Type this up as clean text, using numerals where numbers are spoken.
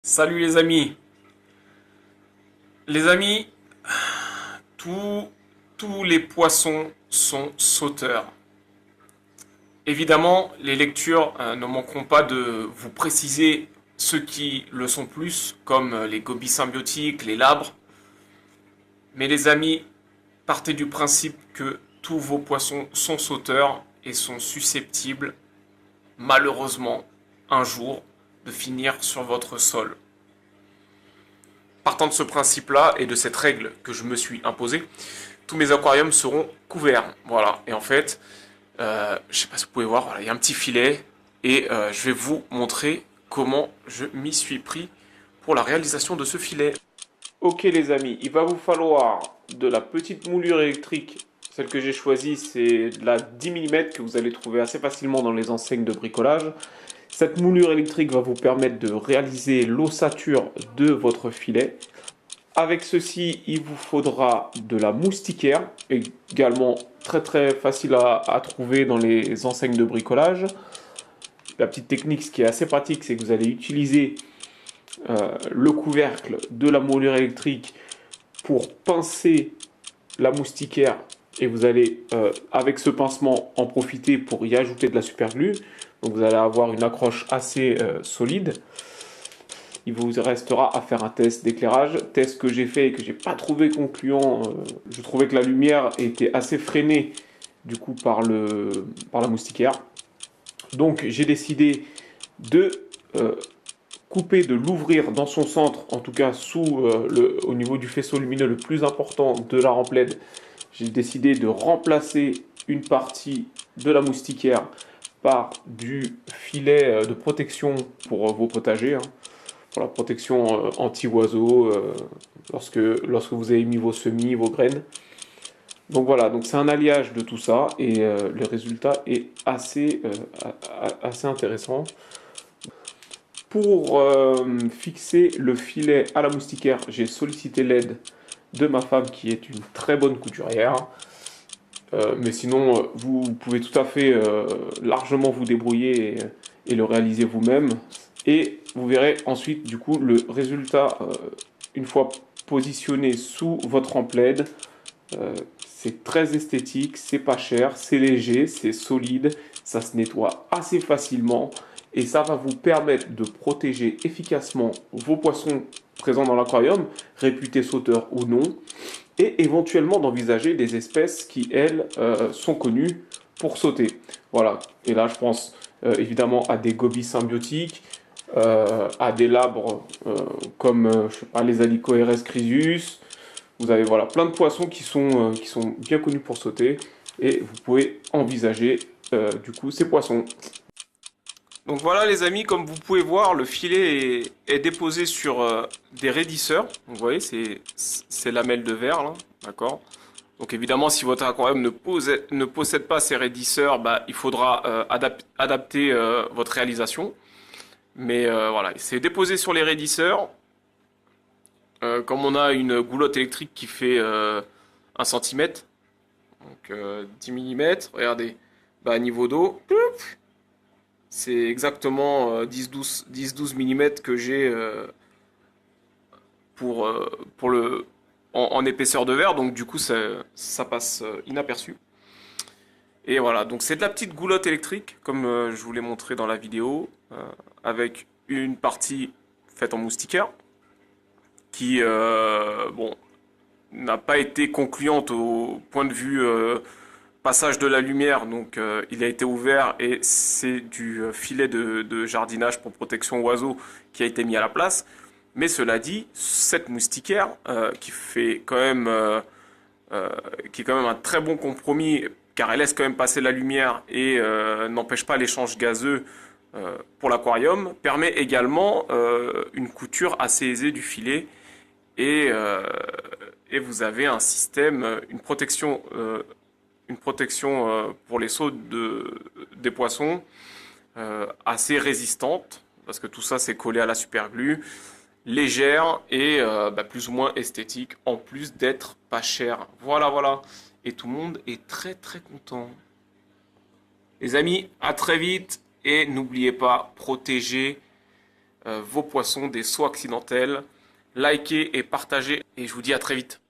Salut les amis. Les amis, tous, tous les poissons sont sauteurs. Évidemment, les lectures ne manqueront pas de vous préciser ceux qui le sont plus, comme les gobies symbiotiques, les labres. Mais les amis, partez du principe que tous vos poissons sont sauteurs et sont susceptibles, malheureusement, un jour, de finir sur votre sol. Partant de ce principe-là et de cette règle que je me suis imposée, tous mes aquariums seront couverts. Voilà. Et en fait, je sais pas si vous pouvez voir, voilà, il y a un petit filet et je vais vous montrer comment je m'y suis pris pour la réalisation de ce filet. Ok les amis, il va vous falloir de la petite moulure électrique. Celle que j'ai choisie, c'est de la 10 mm que vous allez trouver assez facilement dans les enseignes de bricolage. Cette moulure électrique va vous permettre de réaliser l'ossature de votre filet. Avec ceci, il vous faudra de la moustiquaire, également très facile à trouver dans les enseignes de bricolage. La petite technique, ce qui est assez pratique, c'est que vous allez utiliser le couvercle de la moulure électrique pour pincer la moustiquaire et vous allez, avec ce pincement, en profiter pour y ajouter de la superglue. Donc vous allez avoir une accroche assez solide. Il vous restera à faire un test d'éclairage, test que j'ai fait et que j'ai pas trouvé concluant. Je trouvais que la lumière était assez freinée du coup par la moustiquaire. Donc j'ai décidé de couper, de l'ouvrir dans son centre, en tout cas au niveau du faisceau lumineux le plus important de la remplède. J'ai décidé de remplacer une partie de la moustiquaire par du filet de protection pour vos potagers, hein, pour la protection anti-oiseaux lorsque vous avez mis vos semis, vos graines. Donc voilà, donc c'est un alliage de tout ça et le résultat est assez intéressant. Pour fixer le filet à la moustiquaire, j'ai sollicité l'aide de ma femme qui est une très bonne couturière. Mais sinon, vous pouvez tout à fait largement vous débrouiller et le réaliser vous-même. Et vous verrez ensuite du coup le résultat une fois positionné sous votre emplède. C'est très esthétique, c'est pas cher, c'est léger, c'est solide, ça se nettoie assez facilement et ça va vous permettre de protéger efficacement vos poissons présents dans l'aquarium, réputés sauteurs ou non, et éventuellement d'envisager des espèces qui, elles, sont connues pour sauter. Voilà, et là je pense évidemment à des gobies symbiotiques, à des labres comme je sais pas, les Alicoeres chrysus. Vous avez voilà, plein de poissons qui sont bien connus pour sauter et vous pouvez envisager du coup ces poissons. Donc voilà les amis, comme vous pouvez voir, le filet est déposé sur des raidisseurs. Donc, vous voyez, c'est lamelles de verre là, d'accord. Donc évidemment, si votre aquarium ne possède pas ces raidisseurs, bah, il faudra adapter votre réalisation. Mais voilà, c'est déposé sur les raidisseurs. Comme on a une goulotte électrique qui fait 1 cm, donc 10 mm, regardez, bah, niveau d'eau, c'est exactement 10-12 mm que j'ai pour en épaisseur de verre, donc du coup ça passe inaperçu. Et voilà, donc c'est de la petite goulotte électrique, comme je vous l'ai montré dans la vidéo, avec une partie faite en moustiquaire, qui bon, n'a pas été concluante au point de vue passage de la lumière, donc il a été ouvert et c'est du filet de jardinage pour protection oiseaux qui a été mis à la place. Mais cela dit, cette moustiquaire qui est quand même un très bon compromis car elle laisse quand même passer la lumière et n'empêche pas l'échange gazeux pour l'aquarium, permet également une couture assez aisée du filet et, euh, et vous avez un système, une protection pour les sauts des poissons assez résistante, parce que tout ça c'est collé à la superglue, légère et bah, plus ou moins esthétique, en plus d'être pas cher. Voilà, voilà. Et tout le monde est très content. Les amis, à très vite et n'oubliez pas, protégez vos poissons des sauts accidentels. Likez et partagez et je vous dis à très vite.